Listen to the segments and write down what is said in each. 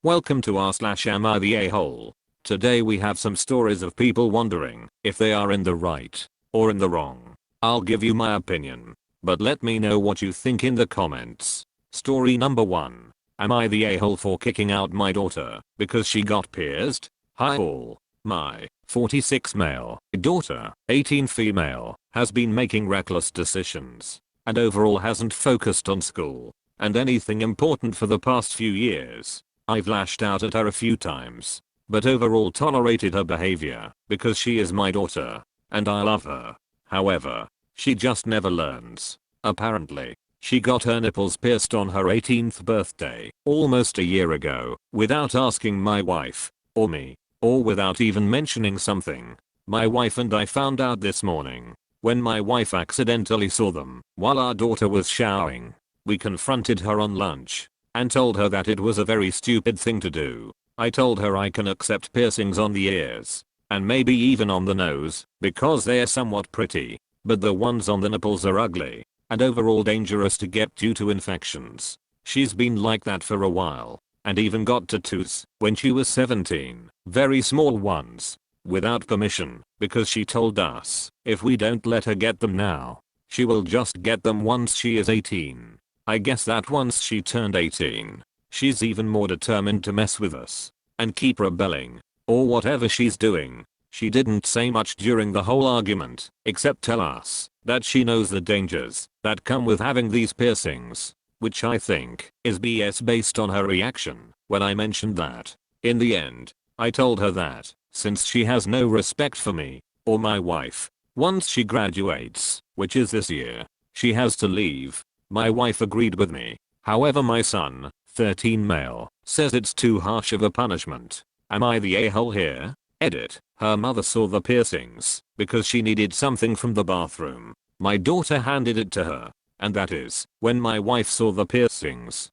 Welcome to r/am I the a-hole. Today we have some stories of people wondering if they are in the right or in the wrong. I'll give you my opinion, but let me know what you think in the comments. Story number 1. Am I the a-hole for kicking out my daughter because she got pierced? Hi all. My 46 male daughter, 18 female, has been making reckless decisions and overall hasn't focused on school and anything important for the past few years. I've lashed out at her a few times, but overall tolerated her behavior because she is my daughter and I love her. However, she just never learns. Apparently, she got her nipples pierced on her 18th birthday almost a year ago without asking my wife or me, or without even mentioning something. My wife and I found out this morning when my wife accidentally saw them while our daughter was showering. We confronted her on lunch and told her that it was a very stupid thing to do. I told her I can accept piercings on the ears and maybe even on the nose because they are somewhat pretty, but the ones on the nipples are ugly and overall dangerous to get due to infections. She's been like that for a while and even got tattoos when she was 17, very small ones, without permission, because she told us if we don't let her get them now, she will just get them once she is 18. I guess that once she turned 18, she's even more determined to mess with us and keep rebelling or whatever she's doing. She didn't say much during the whole argument except tell us that she knows the dangers that come with having these piercings, which I think is BS based on her reaction when I mentioned that. In the end, I told her that since she has no respect for me or my wife, once she graduates, which is this year, she has to leave. My wife agreed with me. However, my son, 13 male, says it's too harsh of a punishment. Am I the a-hole here? Edit. Her mother saw the piercings because she needed something from the bathroom. My daughter handed it to her, and that is when my wife saw the piercings.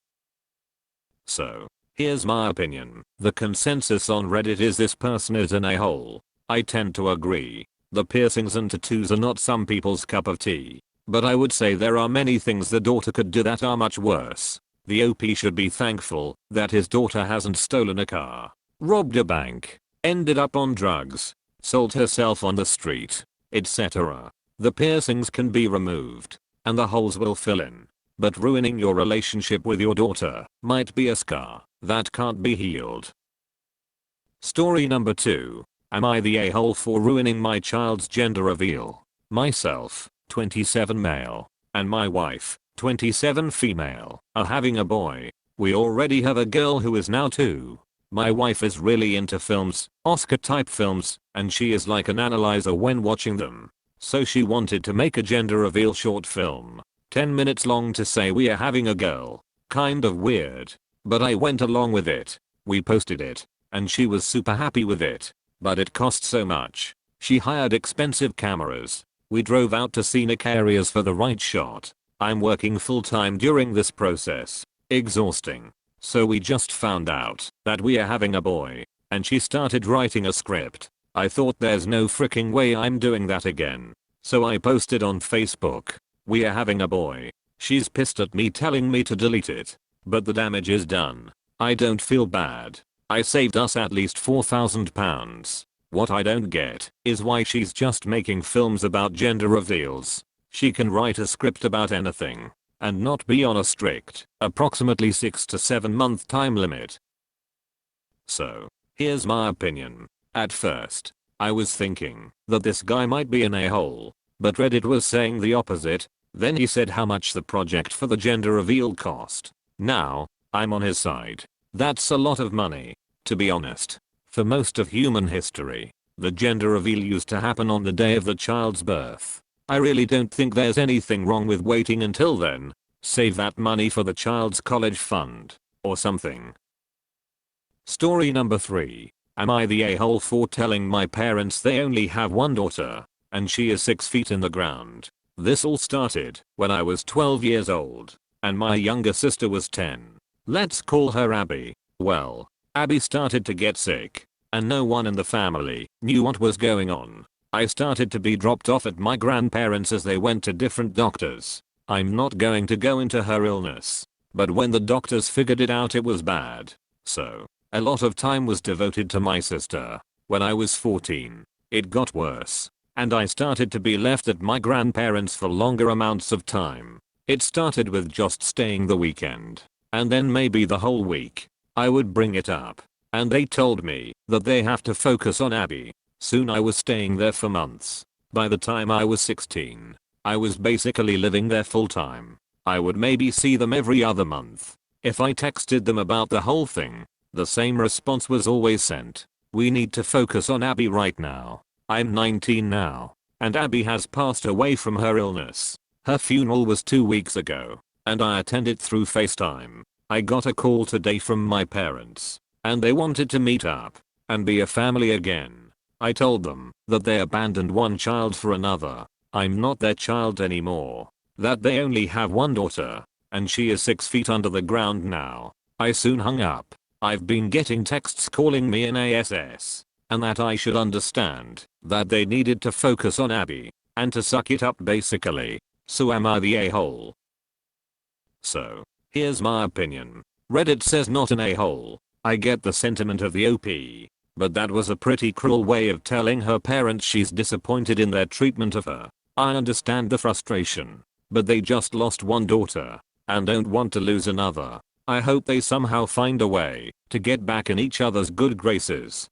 So, here's my opinion. The consensus on Reddit is this person is an a-hole. I tend to agree. The piercings and tattoos are not some people's cup of tea. But I would say there are many things the daughter could do that are much worse. The OP should be thankful that his daughter hasn't stolen a car, robbed a bank, ended up on drugs, sold herself on the street, etc. The piercings can be removed, and the holes will fill in. But ruining your relationship with your daughter might be a scar that can't be healed. Story number 2. Am I the a-hole for ruining my child's gender reveal? Myself, 27 male, and my wife, 27 female, are having a boy. We already have a girl who is now 2. My wife is really into films, Oscar type films, and she is like an analyzer when watching them. So she wanted to make a gender reveal short film, 10 minutes long, to say we are having a girl. Kind of weird, but I went along with it. We posted it, and she was super happy with it, but it cost so much. She hired expensive cameras. We drove out to scenic areas for the right shot. I'm working full time during this process. Exhausting. So we just found out that we are having a boy, and she started writing a script. I thought there's no freaking way I'm doing that again. So I posted on Facebook, we are having a boy. She's pissed at me telling me to delete it, but the damage is done. I don't feel bad. I saved us at least £4,000. What I don't get is why she's just making films about gender reveals. She can write a script about anything and not be on a strict, approximately 6 to 7 month time limit. So, here's my opinion. At first, I was thinking that this guy might be an a-hole, but Reddit was saying the opposite. Then he said how much the project for the gender reveal cost. Now, I'm on his side. That's a lot of money, to be honest. For most of human history, the gender reveal used to happen on the day of the child's birth. I really don't think there's anything wrong with waiting until then. Save that money for the child's college fund, or something. Story number 3. Am I the a-hole for telling my parents they only have one daughter, and she is 6 feet in the ground? This all started when I was 12 years old, and my younger sister was 10. Let's call her Abby. Well, Abby started to get sick, and no one in the family knew what was going on. I started to be dropped off at my grandparents as they went to different doctors. I'm not going to go into her illness, but when the doctors figured it out, it was bad. So, A lot of time was devoted to my sister. When I was 14, it got worse, and I started to be left at my grandparents' for longer amounts of time. It started with just staying the weekend, and then maybe the whole week. I would bring it up, and they told me that they have to focus on Abby. Soon I was staying there for months. By the time I was 16, I was basically living there full time. I would maybe see them every other month. If I texted them about the whole thing, the same response was always sent. We need to focus on Abby right now. I'm 19 now, and Abby has passed away from her illness. Her funeral was 2 weeks ago, and I attended through FaceTime. I got a call today from my parents, and they wanted to meet up and be a family again. I told them that they abandoned one child for another. I'm not their child anymore. That they only have one daughter, and she is 6 feet under the ground now. I soon hung up. I've been getting texts calling me an ASS, and that I should understand that they needed to focus on Abby and to suck it up basically. So am I the a-hole? So, here's my opinion. Reddit says not an a-hole. I get the sentiment of the OP, but that was a pretty cruel way of telling her parents she's disappointed in their treatment of her. I understand the frustration, but they just lost one daughter and don't want to lose another. I hope they somehow find a way to get back in each other's good graces.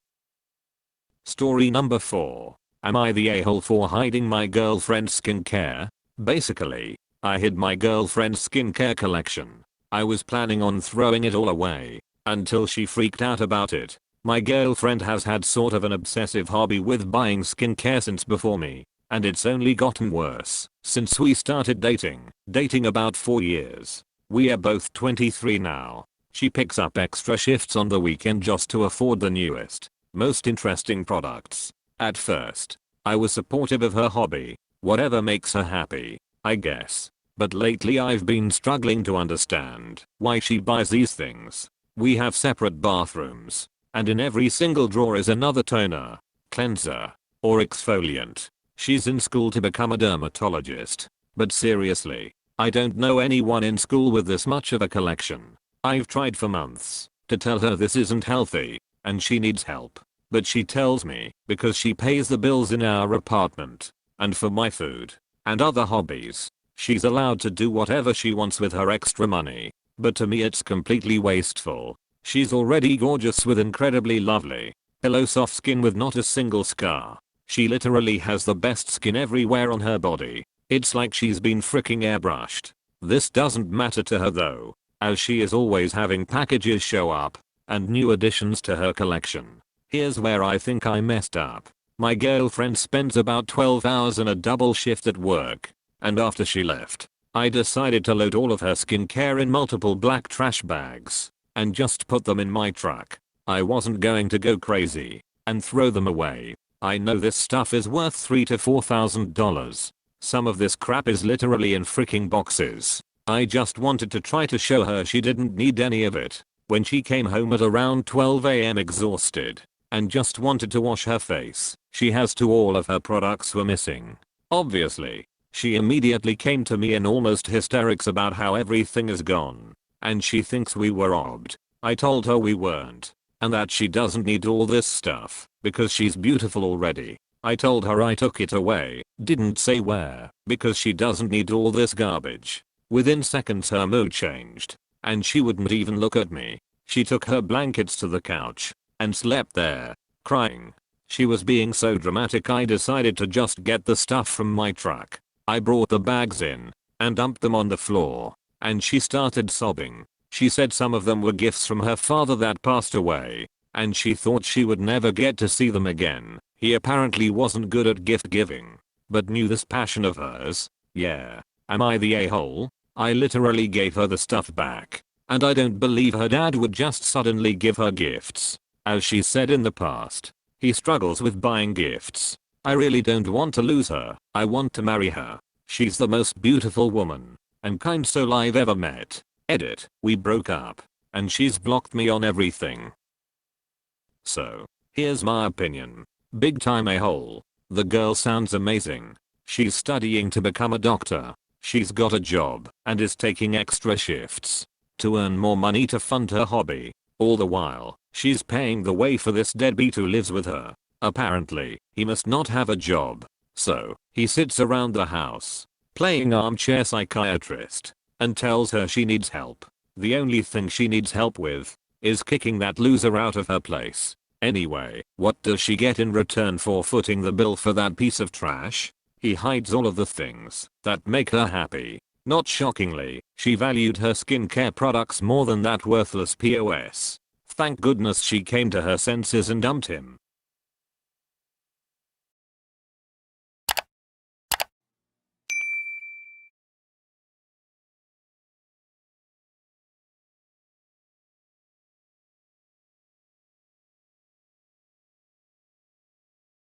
Story number 4. Am I the a-hole for hiding my girlfriend's skincare? Basically, I hid my girlfriend's skincare collection. I was planning on throwing it all away until she freaked out about it. My girlfriend has had sort of an obsessive hobby with buying skincare since before me, and it's only gotten worse since we started dating about 4 years. We are both 23 now. She picks up extra shifts on the weekend just to afford the newest, most interesting products. At first, I was supportive of her hobby, whatever makes her happy, I guess. But lately I've been struggling to understand why she buys these things. We have separate bathrooms, and in every single drawer is another toner, cleanser, or exfoliant. She's in school to become a dermatologist, but seriously, I don't know anyone in school with this much of a collection. I've tried for months to tell her this isn't healthy and she needs help, but she tells me because she pays the bills in our apartment and for my food and other hobbies, she's allowed to do whatever she wants with her extra money. But to me it's completely wasteful. She's already gorgeous with incredibly lovely, pillow soft skin with not a single scar. She literally has the best skin everywhere on her body. It's like she's been freaking airbrushed. This doesn't matter to her though, as she is always having packages show up and new additions to her collection. Here's where I think I messed up. My girlfriend spends about 12 hours in a double shift at work, and after she left, I decided to load all of her skincare in multiple black trash bags and just put them in my truck. I wasn't going to go crazy and throw them away. I know this stuff is worth $3,000 to $4,000. Some of this crap is literally in freaking boxes. I just wanted to try to show her she didn't need any of it. When she came home at around 12 AM exhausted and just wanted to wash her face, she has to all of her products were missing. Obviously, she immediately came to me in almost hysterics about how everything is gone, and she thinks we were robbed. I told her we weren't, and that she doesn't need all this stuff because she's beautiful already. I told her I took it away, didn't say where, because she doesn't need all this garbage. Within seconds her mood changed, and she wouldn't even look at me. She took her blankets to the couch and slept there, crying. She was being so dramatic I decided to just get the stuff from my truck. I brought the bags in and dumped them on the floor, and she started sobbing. She said some of them were gifts from her father that passed away, and she thought she would never get to see them again. He apparently wasn't good at gift giving, but knew this passion of hers. Yeah. Am I the a-hole? I literally gave her the stuff back, and I don't believe her dad would just suddenly give her gifts. As she said in the past, he struggles with buying gifts. I really don't want to lose her. I want to marry her. She's the most beautiful woman and kind soul I've ever met. Edit. We broke up, and she's blocked me on everything. So, here's my opinion. Big time a-hole. The girl sounds amazing. She's studying to become a doctor. She's got a job and is taking extra shifts to earn more money to fund her hobby. All the while, She's paying the way for this deadbeat who lives with her. Apparently, he must not have a job. So, he sits around the house, playing armchair psychiatrist, and tells her she needs help. The only thing she needs help with is kicking that loser out of her place. Anyway, what does she get in return for footing the bill for that piece of trash? He hides all of the things that make her happy. Not shockingly, she valued her skincare products more than that worthless POS. Thank goodness she came to her senses and dumped him.